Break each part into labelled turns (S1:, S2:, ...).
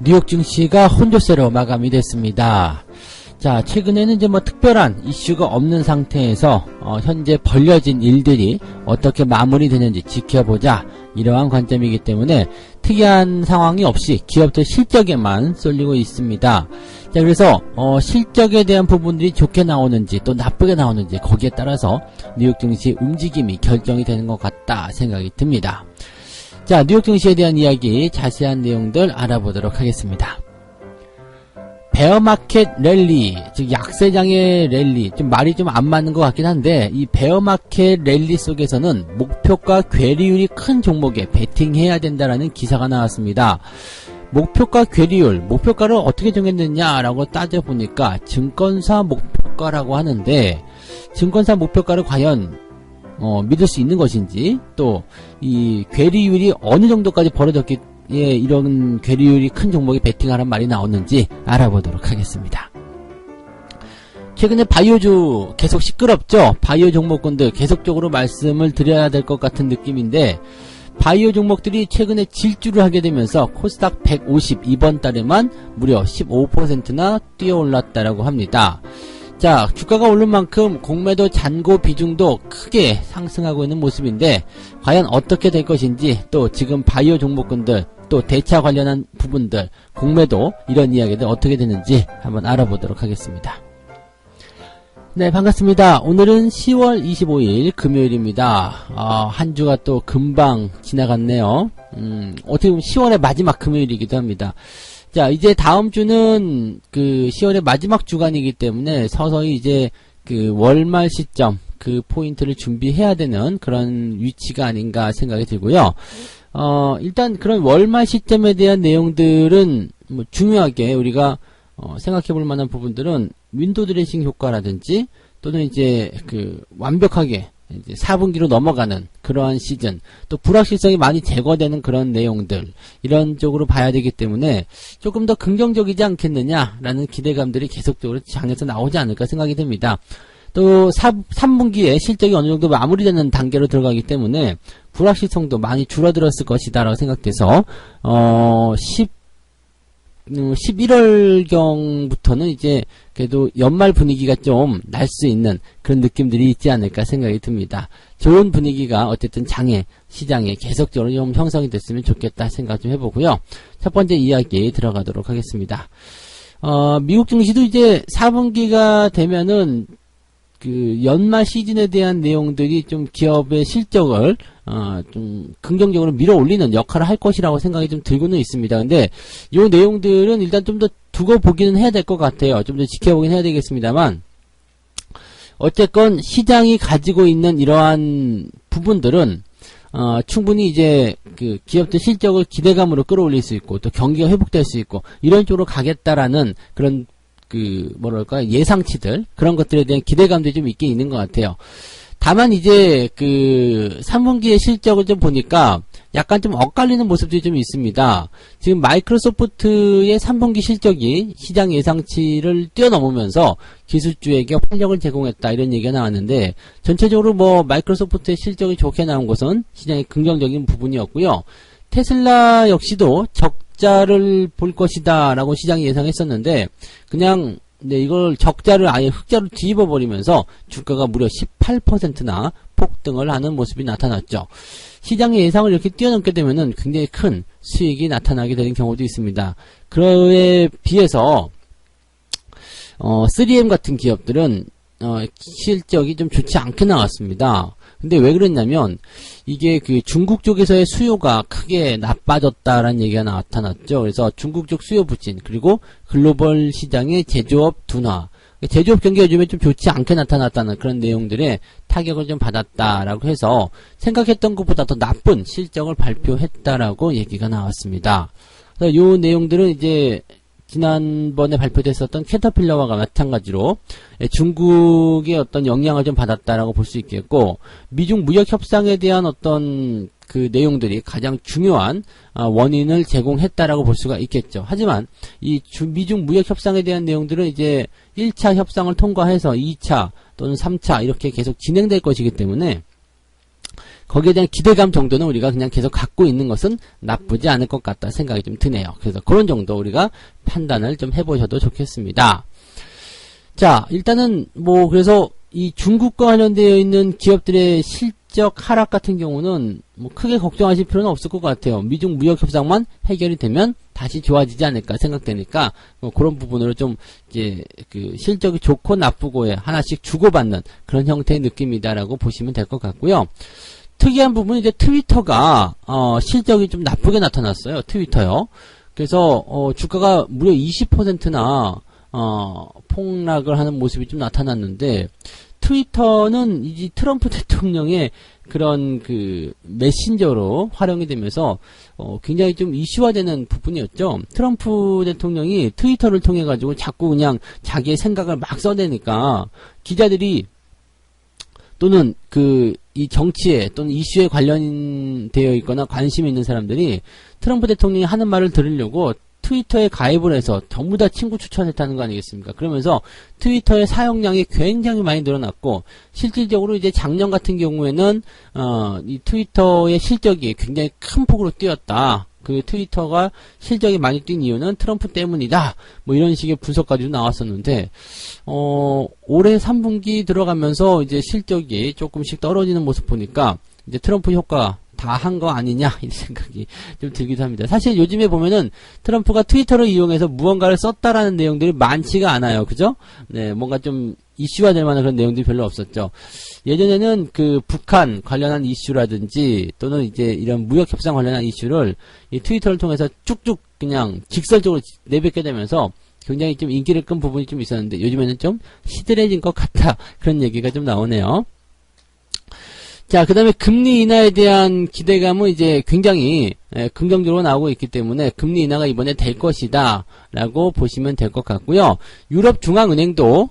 S1: 뉴욕 증시가 혼조세로 마감이 됐습니다. 자, 최근에는 이제 뭐 특별한 이슈가 없는 상태에서 현재 벌려진 일들이 어떻게 마무리되는지 지켜보자, 이러한 관점이기 때문에 특이한 상황이 없이 기업들 실적에만 쏠리고 있습니다. 자, 그래서 실적에 대한 부분들이 좋게 나오는지 또 나쁘게 나오는지 거기에 따라서 뉴욕 증시 움직임이 결정이 되는 것 같다 생각이 듭니다. 자, 뉴욕 증시에 대한 이야기, 자세한 내용들 알아보도록 하겠습니다. 베어마켓 랠리, 즉 약세장의 랠리, 좀 말이 좀 안 맞는 것 같긴 한데, 이 베어마켓 랠리 속에서는 목표가 괴리율이 큰 종목에 베팅해야 된다라는 기사가 나왔습니다. 목표가 괴리율, 목표가를 어떻게 정했느냐라고 따져보니까 증권사 목표가라고 하는데, 증권사 목표가를 과연 믿을 수 있는 것인지, 또 이 괴리율이 어느 정도까지 벌어졌기 이런 괴리율이 큰 종목에 베팅하라는 말이 나오는지 알아보도록 하겠습니다. 최근에 바이오주 계속 시끄럽죠? 바이오 종목군들 계속적으로 말씀을 드려야 될 것 같은 느낌인데, 바이오 종목들이 최근에 질주를 하게 되면서 코스닥 150 이번 달에만 무려 15%나 뛰어 올랐다라고 합니다. 자, 주가가 오른 만큼 공매도 잔고 비중도 크게 상승하고 있는 모습인데, 과연 어떻게 될 것인지, 또 지금 바이오 종목군들, 또 대차 관련한 부분들, 공매도, 이런 이야기들 어떻게 되는지 한번 알아보도록 하겠습니다. 네, 반갑습니다. 오늘은 10월 25일 금요일입니다. 한 주가 또 금방 지나갔네요. 어떻게 보면 10월의 마지막 금요일이기도 합니다. 자, 이제 다음 주는 그 10월의 마지막 주간이기 때문에 서서히 이제 그 월말 시점, 그 포인트를 준비해야 되는 그런 위치가 아닌가 생각이 들고요. 일단 그런 월말 시점에 대한 내용들은 뭐 중요하게 우리가 생각해 볼 만한 부분들은 윈도우 드레싱 효과라든지, 또는 이제 그 완벽하게 이제 4분기로 넘어가는 그러한 시즌, 또 불확실성이 많이 제거되는 그런 내용들, 이런 쪽으로 봐야 되기 때문에 조금 더 긍정적이지 않겠느냐라는 기대감들이 계속적으로 장에서 나오지 않을까 생각이 됩니다. 또 3분기에 실적이 어느 정도 마무리되는 단계로 들어가기 때문에 불확실성도 많이 줄어들었을 것이다 라고 생각돼서 11월경부터는 이제 그래도 연말 분위기가 좀 날 수 있는 그런 느낌들이 있지 않을까 생각이 듭니다. 좋은 분위기가 어쨌든 시장에 계속적으로 좀 형성이 됐으면 좋겠다 생각 좀 해보고요. 첫 번째 이야기 들어가도록 하겠습니다. 미국 증시도 이제 4분기가 되면은 그 연말 시즌에 대한 내용들이 좀 기업의 실적을 좀 긍정적으로 밀어 올리는 역할을 할 것이라고 생각이 좀 들고는 있습니다. 근데 이 내용들은 일단 좀 더 두고 보기는 해야 될 것 같아요. 좀 더 지켜보긴 해야 되겠습니다만, 어쨌건 시장이 가지고 있는 이러한 부분들은 충분히 이제 그 기업들 실적을 기대감으로 끌어올릴 수 있고, 또 경기가 회복될 수 있고, 이런 쪽으로 가겠다라는 그런 예상치들, 그런 것들에 대한 기대감도 좀 있긴 있는 것 같아요. 다만 이제 그 3분기의 실적을 좀 보니까 약간 좀 엇갈리는 모습들이 좀 있습니다. 지금 마이크로소프트의 3분기 실적이 시장 예상치를 뛰어넘으면서 기술주에게 활력을 제공했다, 이런 얘기가 나왔는데, 전체적으로 뭐 마이크로소프트의 실적이 좋게 나온 것은 시장의 긍정적인 부분이었고요. 테슬라 역시도 적자를 볼 것이다 라고 시장이 예상했었는데, 그냥 이걸 적자를 아예 흑자로 뒤집어 버리면서 주가가 무려 18%나 폭등을 하는 모습이 나타났죠. 시장의 예상을 이렇게 뛰어넘게 되면은 굉장히 큰 수익이 나타나게 되는 경우도 있습니다. 그에 비해서 3M 같은 기업들은 실적이 좀 좋지 않게 나왔습니다. 근데 왜 그랬냐면, 이게 그 중국 쪽에서의 수요가 크게 나빠졌다라는 얘기가 나타났죠. 그래서 중국 쪽 수요 부진, 그리고 글로벌 시장의 제조업 둔화, 제조업 경기가 요즘에 좀 좋지 않게 나타났다는 그런 내용들에 타격을 좀 받았다라고 해서 생각했던 것보다 더 나쁜 실적을 발표했다라고 얘기가 나왔습니다. 그래서 이 내용들은 이제 지난번에 발표됐었던 캐터필러와 마찬가지로 중국의 어떤 영향을 좀 받았다라고 볼 수 있겠고, 미중 무역 협상에 대한 어떤 그 내용들이 가장 중요한 원인을 제공했다라고 볼 수가 있겠죠. 하지만 이 미중 무역 협상에 대한 내용들은 이제 1차 협상을 통과해서 2차 또는 3차 이렇게 계속 진행될 것이기 때문에 거기에 대한 기대감 정도는 우리가 그냥 계속 갖고 있는 것은 나쁘지 않을 것 같다 생각이 좀 드네요. 그래서 그런 정도 우리가 판단을 좀 해보셔도 좋겠습니다. 자, 일단은 뭐 그래서 이 중국과 관련되어 있는 기업들의 실적 하락 같은 경우는 뭐 크게 걱정하실 필요는 없을 것 같아요. 미중 무역 협상만 해결이 되면 다시 좋아지지 않을까 생각되니까 뭐 그런 부분으로 좀 이제 그 실적이 좋고 나쁘고에 하나씩 주고받는 그런 형태의 느낌이다라고 보시면 될 것 같고요. 특이한 부분은 이제 트위터가 실적이 좀 나쁘게 나타났어요. 트위터요. 그래서 주가가 무려 20%나 폭락을 하는 모습이 좀 나타났는데, 트위터는 이제 트럼프 대통령의 그런 그 메신저로 활용이 되면서 굉장히 좀 이슈화되는 부분이었죠. 트럼프 대통령이 트위터를 통해 가지고 자꾸 그냥 자기의 생각을 막 써대니까 기자들이 또는 이 정치에 또는 이슈에 관련되어 있거나 관심이 있는 사람들이 트럼프 대통령이 하는 말을 들으려고 트위터에 가입을 해서 전부 다 친구 추천했다는 거 아니겠습니까? 그러면서 트위터의 사용량이 굉장히 많이 늘어났고, 실질적으로 이제 작년 같은 경우에는 이 트위터의 실적이 굉장히 큰 폭으로 뛰었다. 그 트위터가 실적이 많이 뛴 이유는 트럼프 때문이다. 뭐 이런 식의 분석까지도 나왔었는데, 올해 3분기 들어가면서 이제 실적이 조금씩 떨어지는 모습 보니까 이제 트럼프 효과 다 한 거 아니냐 이 생각이 좀 들기도 합니다. 사실 요즘에 보면은 트럼프가 트위터를 이용해서 무언가를 썼다라는 내용들이 많지가 않아요. 그죠? 네, 뭔가 좀 이슈가 될 만한 그런 내용들이 별로 없었죠. 예전에는 그 북한 관련한 이슈라든지 또는 이제 이런 무역 협상 관련한 이슈를 이 트위터를 통해서 쭉쭉 그냥 직설적으로 내뱉게 되면서 굉장히 좀 인기를 끈 부분이 좀 있었는데, 요즘에는 좀 시들해진 것 같다, 그런 얘기가 좀 나오네요. 자, 그 다음에 금리 인하에 대한 기대감은 이제 굉장히 긍정적으로 나오고 있기 때문에 금리 인하가 이번에 될 것이다 라고 보시면 될 것 같고요. 유럽 중앙은행도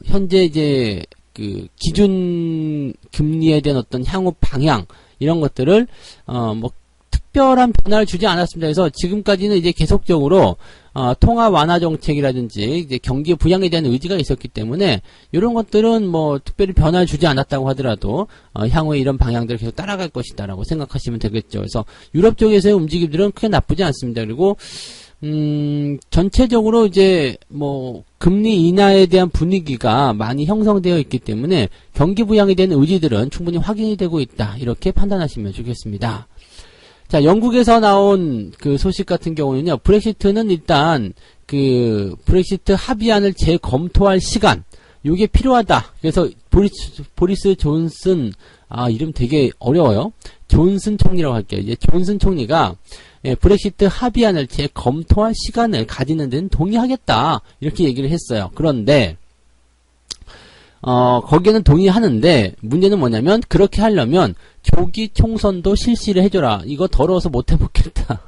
S1: 현재 이제 그 기준 금리에 대한 어떤 향후 방향 이런 것들을 뭐 특별한 변화를 주지 않았습니다. 그래서 지금까지는 이제 계속적으로 통화 완화 정책이라든지 이제 경기 부양에 대한 의지가 있었기 때문에 이런 것들은 뭐 특별히 변화를 주지 않았다고 하더라도 향후에 이런 방향들을 계속 따라갈 것이다라고 생각하시면 되겠죠. 그래서 유럽 쪽에서의 움직임들은 크게 나쁘지 않습니다. 그리고 전체적으로 이제 뭐 금리 인하에 대한 분위기가 많이 형성되어 있기 때문에 경기 부양에 대한 의지들은 충분히 확인이 되고 있다, 이렇게 판단하시면 좋겠습니다. 자, 영국에서 나온 그 소식 같은 경우는요, 브렉시트는 일단 그 브렉시트 합의안을 재검토할 시간, 요게 필요하다. 그래서 보리스 존슨, 이름 되게 어려워요. 존슨 총리라고 할게요. 이제 존슨 총리가 브렉시트 합의안을 재검토할 시간을 가지는 데는 동의하겠다, 이렇게 얘기를 했어요. 그런데 거기에는 동의하는데 문제는 뭐냐면, 그렇게 하려면 조기 총선도 실시를 해줘라. 이거 더러워서 못 해먹겠다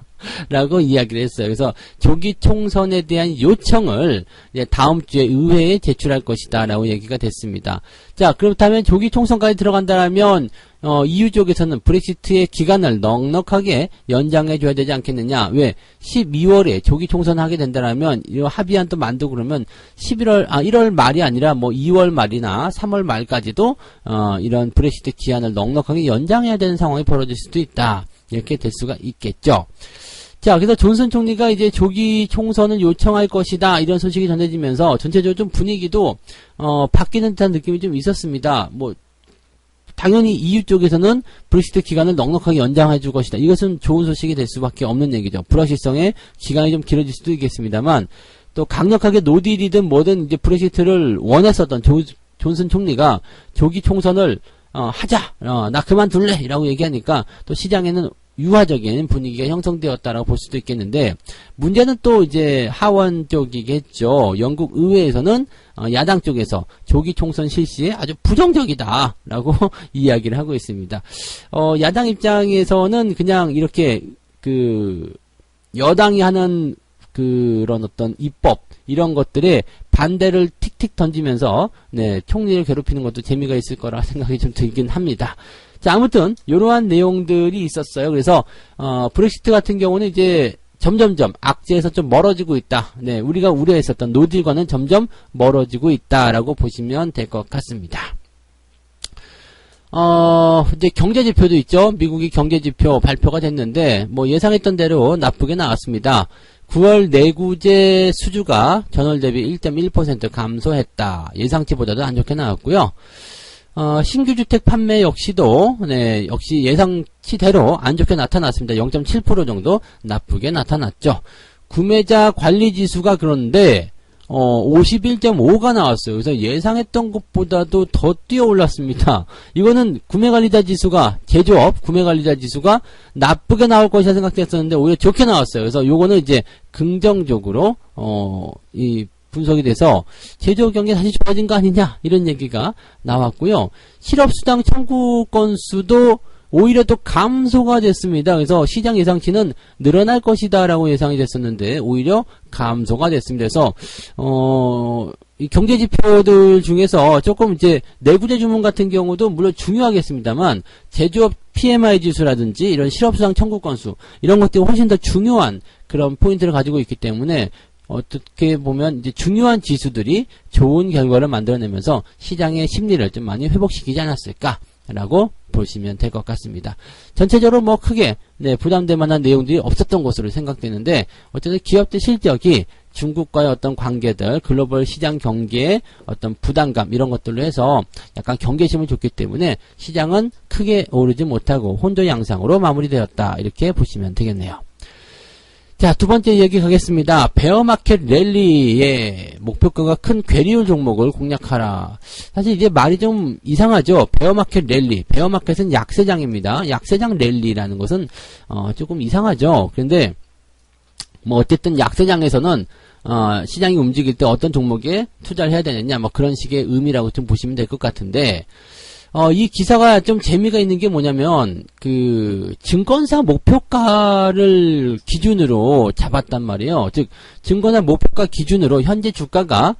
S1: 라고 이야기를 했어요. 그래서 조기 총선에 대한 요청을 이제 다음 주에 의회에 제출할 것이다 라고 얘기가 됐습니다. 자, 그렇다면 조기 총선까지 들어간다면 EU 쪽에서는 브렉시트의 기간을 넉넉하게 연장해 줘야 되지 않겠느냐. 왜? 12월에 조기 총선하게 된다면 이 합의안도 만들고 그러면 1월 말이 아니라 뭐 2월 말이나 3월 말까지도 이런 브렉시트 기한을 넉넉하게 연장해야 되는 상황이 벌어질 수도 있다, 이렇게 될 수가 있겠죠. 자, 그래서 존슨 총리가 이제 조기 총선을 요청할 것이다, 이런 소식이 전해지면서 전체적으로 좀 분위기도 바뀌는 듯한 느낌이 좀 있었습니다. 뭐 당연히 EU 쪽에서는 브렉시트 기간을 넉넉하게 연장해 줄 것이다. 이것은 좋은 소식이 될 수밖에 없는 얘기죠. 불확실성의 기간이 좀 길어질 수도 있겠습니다만, 또 강력하게 노딜이든 뭐든 이제 브렉시트를 원했었던 존슨 총리가 조기 총선을 하자, 나 그만둘래 이라고 얘기하니까 또 시장에는 유화적인 분위기가 형성되었다라고 볼 수도 있겠는데, 문제는 또 이제 하원 쪽이겠죠. 영국 의회에서는 야당 쪽에서 조기 총선 실시에 아주 부정적이다라고 이야기를 하고 있습니다. 야당 입장에서는 그냥 이렇게 그 여당이 하는 그런 어떤 입법 이런 것들에 반대를 틱틱 던지면서 총리를 괴롭히는 것도 재미가 있을 거라 생각이 좀 들긴 합니다. 자, 아무튼 이러한 내용들이 있었어요. 그래서 브렉시트 같은 경우는 이제 점점점 악재에서 좀 멀어지고 있다. 네, 우리가 우려했었던 노딜과는 점점 멀어지고 있다라고 보시면 될 것 같습니다. 이제 경제지표도 있죠. 미국이 경제지표 발표가 됐는데, 뭐 예상했던 대로 나쁘게 나왔습니다. 9월 내구재 수주가 전월 대비 1.1% 감소했다. 예상치보다도 안 좋게 나왔고요. 신규 주택 판매 역시도, 네, 역시 예상치대로 안 좋게 나타났습니다. 0.7% 정도 나쁘게 나타났죠. 구매자 관리 지수가 그런데, 51.5가 나왔어요. 그래서 예상했던 것보다도 더 뛰어 올랐습니다. 이거는 구매관리자 지수가, 제조업 구매관리자 지수가 나쁘게 나올 것이라 생각했었는데 오히려 좋게 나왔어요. 그래서 요거는 이제 긍정적으로, 이 분석이 돼서 제조업 경기 다시 좋아진 거 아니냐, 이런 얘기가 나왔고요. 실업수당 청구 건수도 오히려 또 감소가 됐습니다. 그래서 시장 예상치는 늘어날 것이다 라고 예상이 됐었는데 오히려 감소가 됐습니다. 그래서 이 경제 지표들 중에서 조금 이제 내구재 주문 같은 경우도 물론 중요하겠습니다만 제조업 PMI 지수라든지 이런 실업수당 청구 건수 이런 것들이 훨씬 더 중요한 그런 포인트를 가지고 있기 때문에 어떻게 보면 이제 중요한 지수들이 좋은 결과를 만들어내면서 시장의 심리를 좀 많이 회복시키지 않았을까라고 보시면 될 것 같습니다. 전체적으로 뭐 크게 부담될 만한 내용들이 없었던 것으로 생각되는데 어쨌든 기업들 실적이 중국과의 어떤 관계들, 글로벌 시장 경기의 어떤 부담감 이런 것들로 해서 약간 경계심을 줬기 때문에 시장은 크게 오르지 못하고 혼조 양상으로 마무리되었다. 이렇게 보시면 되겠네요. 자, 두 번째 얘기 가겠습니다. 베어마켓 랠리의 목표가가 큰 괴리울 종목을 공략하라. 사실 이제 말이 좀 이상하죠. 베어마켓 랠리. 베어마켓은 약세장입니다. 약세장 랠리라는 것은 조금 이상하죠. 그런데 뭐 어쨌든 약세장에서는 시장이 움직일 때 어떤 종목에 투자를 해야 되느냐 뭐 그런 식의 의미라고 좀 보시면 될 것 같은데 이 기사가 좀 재미가 있는 게 뭐냐면, 증권사 목표가를 기준으로 잡았단 말이에요. 즉, 증권사 목표가 기준으로 현재 주가가,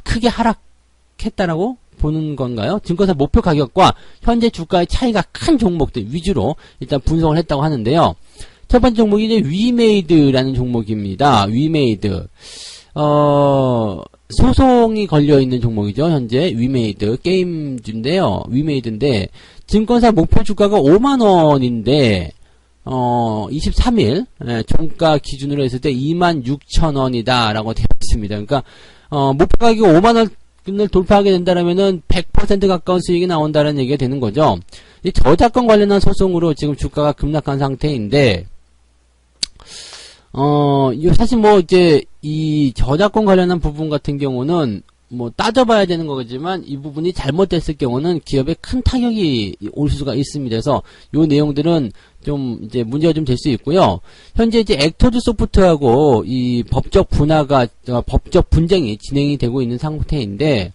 S1: 크게 하락했다라고 보는 건가요? 증권사 목표 가격과 현재 주가의 차이가 큰 종목들 위주로 일단 분석을 했다고 하는데요. 첫 번째 종목이 이제 위메이드라는 종목입니다. 위메이드. 소송이 걸려있는 종목이죠. 현재 위메이드 게임주인데요. 위메이드인데 증권사 목표 주가가 5만원인데 23일 종가 기준으로 했을 때 26,000원이다 라고 되어 있습니다. 그러니까 목표 가격이 5만원을 돌파하게 된다면은 100% 가까운 수익이 나온다는 얘기가 되는 거죠. 이 저작권 관련한 소송으로 지금 주가가 급락한 상태인데 사실 뭐 이제 이 저작권 관련한 부분 같은 경우는 뭐 따져봐야 되는 거겠지만 이 부분이 잘못됐을 경우는 기업에 큰 타격이 올 수가 있습니다. 그래서 요 내용들은 좀 이제 문제가 좀 될 수 있고요. 현재 이제 액터즈 소프트하고 이 법적 분쟁이 진행이 되고 있는 상태인데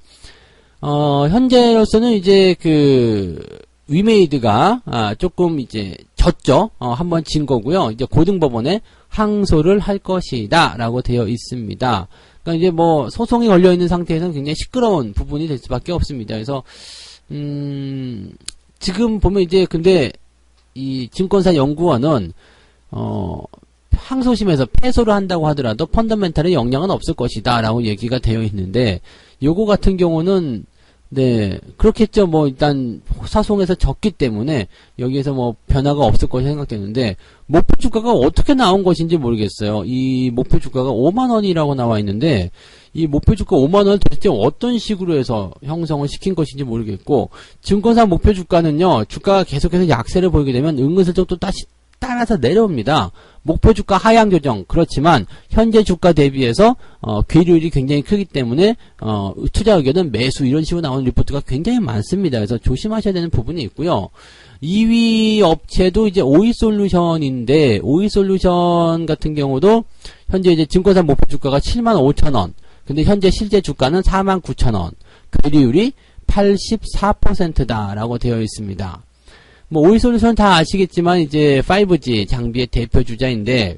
S1: 현재로서는 이제 위메이드가 조금 이제 졌죠. 한번 진 거고요. 이제 고등법원에 항소를 할 것이다 라고 되어 있습니다. 그러니까 이제 뭐 소송이 걸려 있는 상태에서는 굉장히 시끄러운 부분이 될 수밖에 없습니다. 그래서 지금 보면 이제 근데 이 증권사 연구원은 항소심에서 패소를 한다고 하더라도 펀더멘탈에 영향은 없을 것이다 라고 얘기가 되어 있는데 요거 같은 경우는 네, 그렇겠죠. 뭐, 일단, 사송에서 졌기 때문에, 여기에서 뭐, 변화가 없을 것이 생각되는데, 목표 주가가 어떻게 나온 것인지 모르겠어요. 이 목표 주가가 5만원이라고 나와 있는데, 이 목표 주가 5만원을 도대체 어떤 식으로 해서 형성을 시킨 것인지 모르겠고, 증권사 목표 주가는요, 주가가 계속해서 약세를 보이게 되면 은근슬쩍 또 다시 따라서 내려옵니다. 목표 주가 하향 조정 그렇지만 현재 주가 대비해서 괴리율이 굉장히 크기 때문에 투자 의견은 매수 이런 식으로 나오는 리포트가 굉장히 많습니다. 그래서 조심하셔야 되는 부분이 있고요. 2위 업체도 이제 오이솔루션인데 오이솔루션 같은 경우도 현재 이제 증권사 목표 주가가 75,000원 근데 현재 실제 주가는 49,000원 괴리율이 84%다라고 되어 있습니다. 뭐 오이솔루션 다 아시겠지만 이제 5G 장비의 대표 주자인데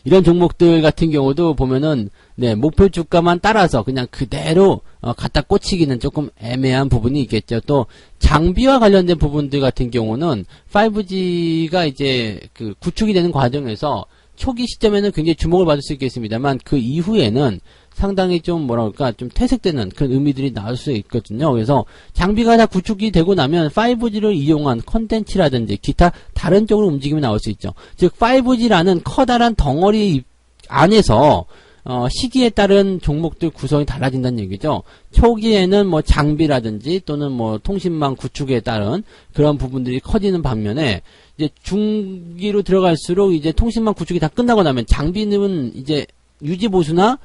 S1: 이런 종목들 같은 경우도 보면은 네 목표 주가만 따라서 그냥 그대로 갖다 꽂히기는 조금 애매한 부분이 있겠죠. 또 장비와 관련된 부분들 같은 경우는 5G가 이제 구축이 되는 과정에서 초기 시점에는 굉장히 주목을 받을 수 있겠습니다만 그 이후에는 상당히 좀 뭐랄까 좀 퇴색되는 그런 의미들이 나올 수 있거든요. 그래서 장비가 다 구축이 되고 나면 5G를 이용한 컨텐츠라든지 기타 다른 쪽으로 움직임이 나올 수 있죠. 즉 5G라는 커다란 덩어리 안에서 시기에 따른 종목들 구성이 달라진다는 얘기죠. 초기에는 뭐 장비라든지 또는 뭐 통신망 구축에 따른 그런 부분들이 커지는 반면에 이제 중기로 들어갈수록 이제 통신망 구축이 다 끝나고 나면 장비는 이제 유지보수나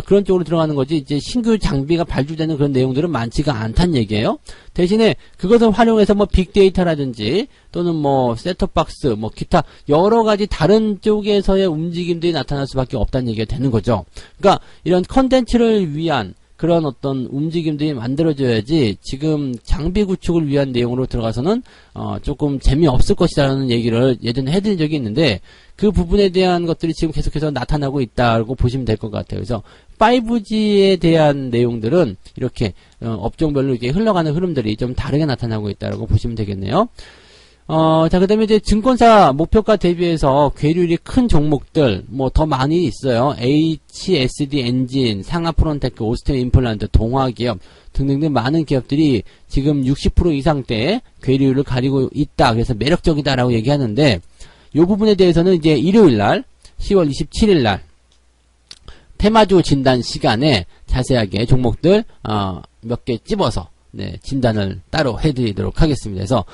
S1: 그런 쪽으로 들어가는 거지 이제 신규 장비가 발주되는 그런 내용들은 많지가 않다는 얘기예요. 대신에 그것을 활용해서 뭐 빅데이터라든지 또는 뭐 셋톱박스 뭐 기타 여러 가지 다른 쪽에서의 움직임들이 나타날 수밖에 없다는 얘기가 되는 거죠. 그러니까 이런 컨텐츠를 위한 그런 어떤 움직임들이 만들어져야지 지금 장비 구축을 위한 내용으로 들어가서는 조금 재미없을 것이라는 얘기를 예전에 해드린 적이 있는데 그 부분에 대한 것들이 지금 계속해서 나타나고 있다고 보시면 될 것 같아요. 그래서 5G에 대한 내용들은 이렇게 업종별로 이렇게 흘러가는 흐름들이 좀 다르게 나타나고 있다고 보시면 되겠네요. 자, 그 다음에 이제 증권사 목표가 대비해서 괴리율이 큰 종목들, 뭐 더 많이 있어요. HSD 엔진, 상하프론테크, 오스틴 임플란트, 동화기업 등등등 많은 기업들이 지금 60% 이상대의 괴리율을 가지고 있다. 그래서 매력적이다라고 얘기하는데, 이 부분에 대해서는 이제 일요일날, 10월 27일날, 테마주 진단 시간에 자세하게 종목들, 몇 개 찝어서, 네, 진단을 따로 해드리도록 하겠습니다. 그래서,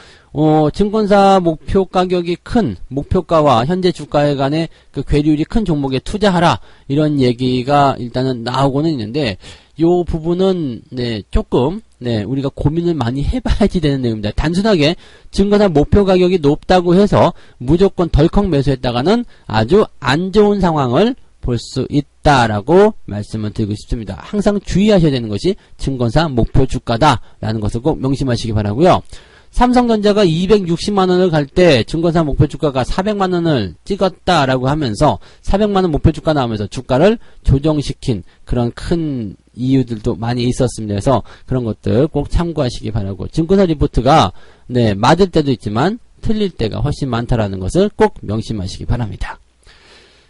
S1: 증권사 목표 가격이 큰, 목표가와 현재 주가에 간의 그 괴리율이 큰 종목에 투자하라. 이런 얘기가 일단은 나오고는 있는데, 요 부분은, 네, 조금, 네, 우리가 고민을 많이 해봐야지 되는 내용입니다. 단순하게 증권사 목표 가격이 높다고 해서 무조건 덜컥 매수했다가는 아주 안 좋은 상황을 볼 수 있다라고 말씀을 드리고 싶습니다. 항상 주의하셔야 되는 것이 증권사 목표 주가다라는 것을 꼭 명심하시기 바라고요. 삼성전자가 260만원을 갈 때 증권사 목표 주가가 400만원을 찍었다라고 하면서 400만원 목표 주가 나오면서 주가를 조정시킨 그런 큰 이유들도 많이 있었습니다. 그래서 그런 것들 꼭 참고하시기 바라고, 증권사 리포트가 네, 맞을 때도 있지만 틀릴 때가 훨씬 많다라는 것을 꼭 명심하시기 바랍니다.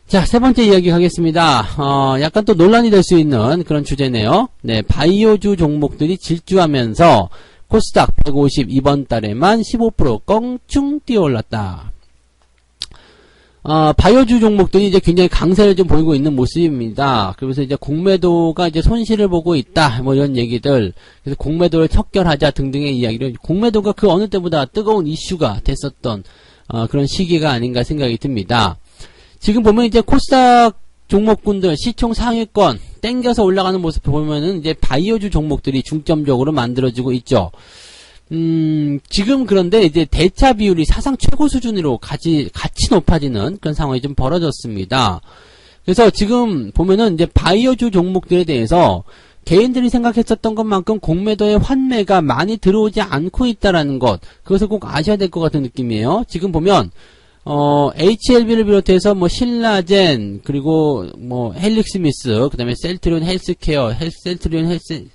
S1: 자, 세 번째 이야기 가겠습니다. 약간 또 논란이 될 수 있는 그런 주제네요. 네, 바이오주 종목들이 질주하면서 코스닥 150 이번 달에만 15% 껑충 뛰어올랐다. 바이오주 종목들이 이제 굉장히 강세를 좀 보이고 있는 모습입니다. 그래서 이제 공매도가 이제 손실을 보고 있다, 뭐 이런 얘기들, 그래서 공매도를 척결하자 등등의 이야기를, 공매도가 그 어느 때보다 뜨거운 이슈가 됐었던, 그런 시기가 아닌가 생각이 듭니다. 지금 보면 이제 코스닥 종목군들 시총 상위권 땡겨서 올라가는 모습 보면은 이제 바이오주 종목들이 중점적으로 만들어지고 있죠. 지금 그런데 이제 대차 비율이 사상 최고 수준으로 같이 높아지는 그런 상황이 좀 벌어졌습니다. 그래서 지금 보면은 이제 바이오주 종목들에 대해서 개인들이 생각했었던 것만큼 공매도의 환매가 많이 들어오지 않고 있다라는 것, 그것을 꼭 아셔야 될 것 같은 느낌이에요. 지금 보면 HLB를 비롯해서 뭐 신라젠, 그리고 뭐 헬릭스미스, 그 다음에 셀트리온 헬스케어,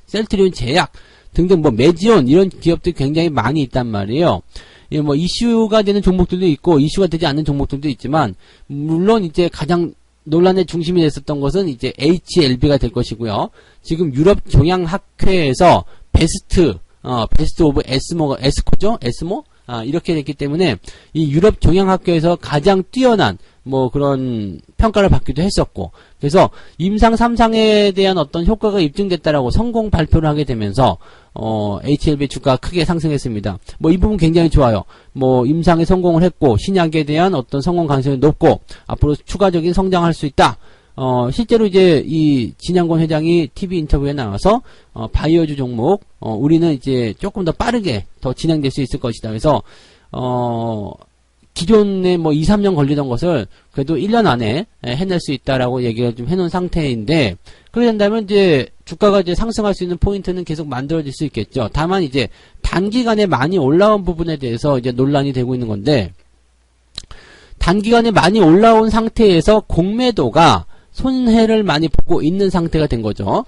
S1: 셀트리온 제약 등등 뭐 메지온 이런 기업들이 굉장히 많이 있단 말이에요. 예, 뭐 이슈가 되는 종목들도 있고 이슈가 되지 않는 종목들도 있지만, 물론 이제 가장 논란의 중심이 됐었던 것은 이제 HLB가 될 것이고요. 지금 유럽 종양학회에서 베스트 오브 에스코죠? 에스모? 이렇게 됐기 때문에 이 유럽 종양학교에서 가장 뛰어난 뭐 그런 평가를 받기도 했었고, 그래서 임상 3상에 대한 어떤 효과가 입증됐다라고 성공 발표를 하게 되면서 HLB 주가가 크게 상승했습니다. 뭐 이 부분 굉장히 좋아요. 뭐 임상에 성공을 했고 신약에 대한 어떤 성공 가능성이 높고 앞으로 추가적인 성장할 수 있다. 실제로 이제 이 진양권 회장이 TV 인터뷰에 나와서 바이오주 종목 우리는 이제 조금 더 빠르게 더 진행될 수 있을 것이다. 그래서 기존에 뭐 2, 3년 걸리던 것을 그래도 1년 안에 해낼 수 있다라고 얘기를 좀 해놓은 상태인데, 그렇게 된다면 이제 주가가 이제 상승할 수 있는 포인트는 계속 만들어질 수 있겠죠. 다만 이제 단기간에 많이 올라온 부분에 대해서 이제 논란이 되고 있는 건데, 단기간에 많이 올라온 상태에서 공매도가 손해를 많이 보고 있는 상태가 된 거죠.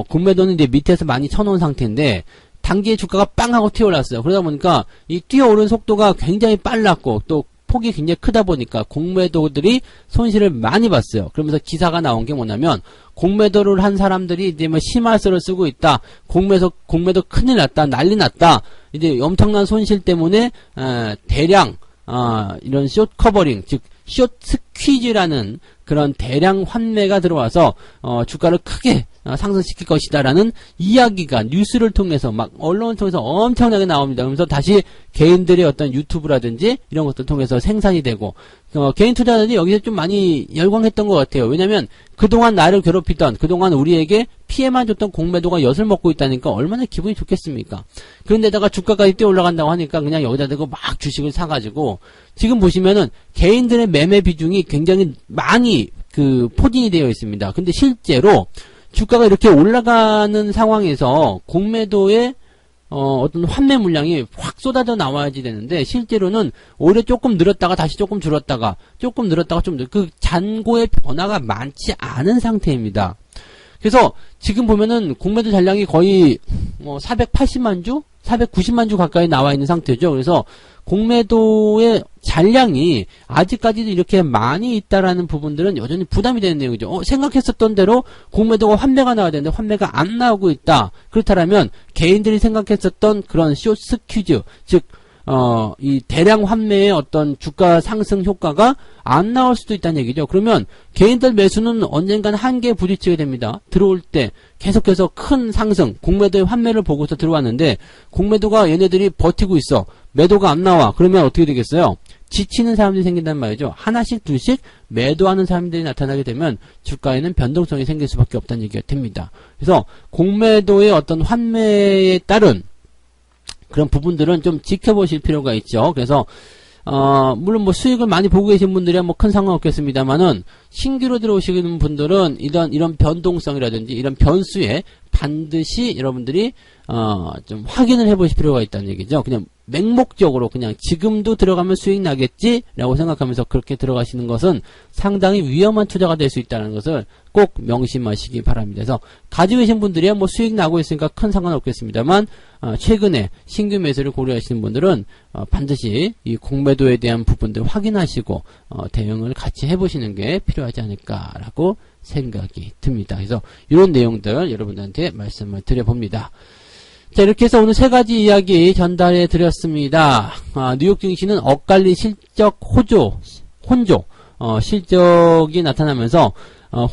S1: 공매도는 이제 밑에서 많이 쳐놓은 상태인데, 단기에 주가가 빵 하고 튀어올랐어요. 그러다 보니까 이 뛰어오른 속도가 굉장히 빨랐고 또 폭이 굉장히 크다 보니까 공매도들이 손실을 많이 봤어요. 그러면서 기사가 나온 게 뭐냐면 공매도를 한 사람들이 이제 뭐 심할서를 쓰고 있다. 공매도 큰일 났다. 난리 났다. 이제 엄청난 손실 때문에 대량 이런 숏 커버링, 즉 숏 스퀴즈라는 그런 대량 환매가 들어와서 주가를 크게 상승시킬 것이다라는 이야기가 뉴스를 통해서 막 언론을 통해서 엄청나게 나옵니다. 그러면서 다시 개인들의 어떤 유튜브라든지 이런 것들 통해서 생산이 되고 개인 투자자들이 여기서 좀 많이 열광했던 것 같아요. 왜냐하면 그동안 나를 괴롭히던 그동안 우리에게 피해만 줬던 공매도가 엿을 먹고 있다니까 얼마나 기분이 좋겠습니까? 그런데다가 주가까지 뛰어 올라간다고 하니까 그냥 여기다 대고 막 주식을 사가지고 지금 보시면은 개인들의 매매 비중이 굉장히 많이 포진이 되어 있습니다. 근데 실제로 주가가 이렇게 올라가는 상황에서 공매도의 어떤 환매 물량이 확 쏟아져 나와야지 되는데 실제로는 오히려 조금 늘었다가 다시 조금 줄었다가 조금 늘었다가 좀 그 잔고의 변화가 많지 않은 상태입니다. 그래서 지금 보면은 공매도 잔량이 거의 480만 주, 490만 주 가까이 나와 있는 상태죠. 그래서 공매도의 잔량이 아직까지도 이렇게 많이 있다라는 부분들은 여전히 부담이 되는 내용이죠. 생각했었던 대로 공매도가 환매가 나와야 되는데 환매가 안 나오고 있다. 그렇다면 개인들이 생각했었던 그런 숏 스퀴즈, 즉 이 대량 환매의 어떤 주가 상승 효과가 안 나올 수도 있다는 얘기죠. 그러면 개인들 매수는 언젠간 한계에 부딪히게 됩니다. 들어올 때 계속해서 큰 상승, 공매도의 환매를 보고서 들어왔는데 공매도가 얘네들이 버티고 있어. 매도가 안 나와. 그러면 어떻게 되겠어요? 지치는 사람들이 생긴단 말이죠. 하나씩 둘씩 매도하는 사람들이 나타나게 되면 주가에는 변동성이 생길 수밖에 없다는 얘기가 됩니다. 그래서 공매도의 어떤 환매에 따른 그런 부분들은 좀 지켜보실 필요가 있죠. 그래서 물론 뭐 수익을 많이 보고 계신 분들이야 뭐 큰 상관없겠습니다만은 신규로 들어오시는 분들은 이런 변동성이라든지 이런 변수에 반드시 여러분들이 좀 확인을 해보실 필요가 있다는 얘기죠. 그냥 맹목적으로 그냥 지금도 들어가면 수익 나겠지라고 생각하면서 그렇게 들어가시는 것은 상당히 위험한 투자가 될 수 있다는 것을 꼭 명심하시기 바랍니다. 그래서 가지고 계신 분들이야 뭐 수익 나고 있으니까 큰 상관없겠습니다만 최근에 신규 매수를 고려하시는 분들은 반드시 이 공매도에 대한 부분들 확인하시고 대응을 같이 해보시는 게 필요하지 않을까라고 생각이 듭니다. 그래서 이런 내용들 여러분들한테 말씀을 드려봅니다. 자, 이렇게 해서 오늘 세 가지 이야기 전달해 드렸습니다. 뉴욕 증시는 엇갈린 실적 혼조, 실적이 나타나면서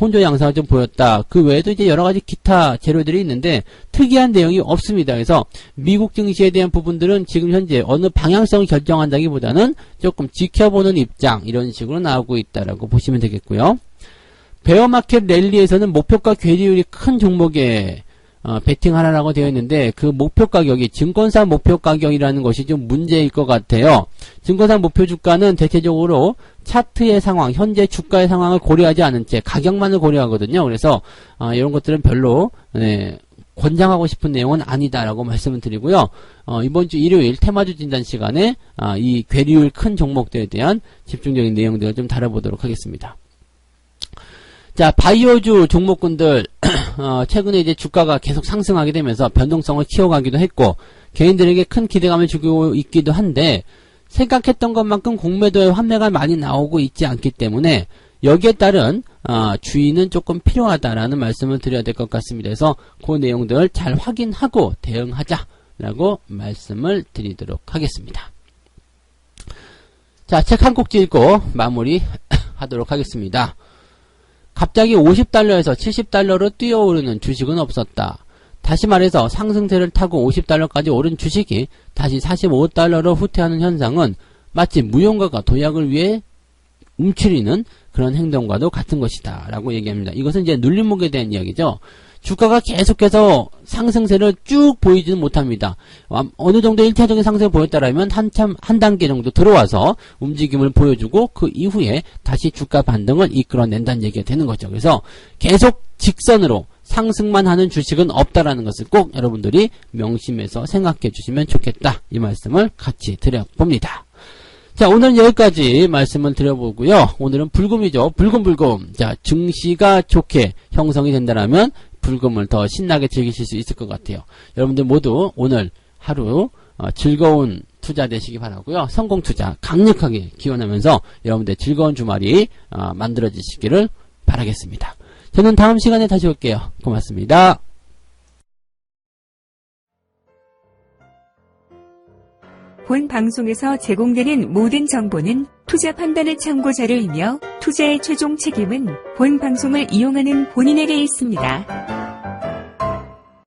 S1: 혼조 양상을 좀 보였다. 그 외에도 이제 여러 가지 기타 재료들이 있는데 특이한 내용이 없습니다. 그래서 미국 증시에 대한 부분들은 지금 현재 어느 방향성을 결정한다기보다는 조금 지켜보는 입장 이런 식으로 나오고 있다라고 보시면 되겠고요. 베어마켓 랠리에서는 목표가 괴리율이 큰 종목에 베팅하라라고 되어 있는데 그 목표 가격이 증권사 목표 가격이라는 것이 좀 문제일 것 같아요. 증권사 목표 주가는 대체적으로 차트의 상황, 현재 주가의 상황을 고려하지 않은 채 가격만을 고려하거든요. 그래서 이런 것들은 별로 권장하고 싶은 내용은 아니다라고 말씀을 드리고요. 이번 주 일요일 테마주 진단 시간에 이 괴리율 큰 종목들에 대한 집중적인 내용들을 좀 다뤄보도록 하겠습니다. 자, 바이오주 종목군들 최근에 이제 주가가 계속 상승하게 되면서 변동성을 키워가기도 했고 개인들에게 큰 기대감을 주고 있기도 한데 생각했던 것만큼 공매도의 환매가 많이 나오고 있지 않기 때문에 여기에 따른 주의는 조금 필요하다라는 말씀을 드려야 될 것 같습니다. 그래서 그 내용들 잘 확인하고 대응하자라고 말씀을 드리도록 하겠습니다. 자, 책 한 꼭지 읽고 마무리 하도록 하겠습니다. 갑자기 50달러에서 70달러로 뛰어오르는 주식은 없었다. 다시 말해서 상승세를 타고 50달러까지 오른 주식이 다시 45달러로 후퇴하는 현상은 마치 무용가가 도약을 위해 움츠리는 그런 행동과도 같은 것이다 라고 얘기합니다. 이것은 이제 눌림목에 대한 이야기죠. 주가가 계속해서 상승세를 쭉 보이지는 못합니다. 어느 정도 일차적인 상승을 보였다라면 한 단계 정도 들어와서 움직임을 보여주고 그 이후에 다시 주가 반등을 이끌어낸다는 얘기가 되는 거죠. 그래서 계속 직선으로 상승만 하는 주식은 없다라는 것을 꼭 여러분들이 명심해서 생각해 주시면 좋겠다. 이 말씀을 같이 드려봅니다. 자, 오늘은 여기까지 말씀을 드려보고요. 오늘은 불금이죠. 불금. 자, 증시가 좋게 형성이 된다라면 불금을 더 신나게 즐기실 수 있을 것 같아요. 여러분들 모두 오늘 하루 즐거운 투자 되시기 바라고요. 성공 투자 강력하게 기원하면서 여러분들 즐거운 주말이 만들어지시기를 바라겠습니다. 저는 다음 시간에 다시 올게요. 고맙습니다.
S2: 본 방송에서 제공되는 모든 정보는 투자 판단의 참고 자료이며 투자의 최종 책임은 본 방송을 이용하는 본인에게 있습니다.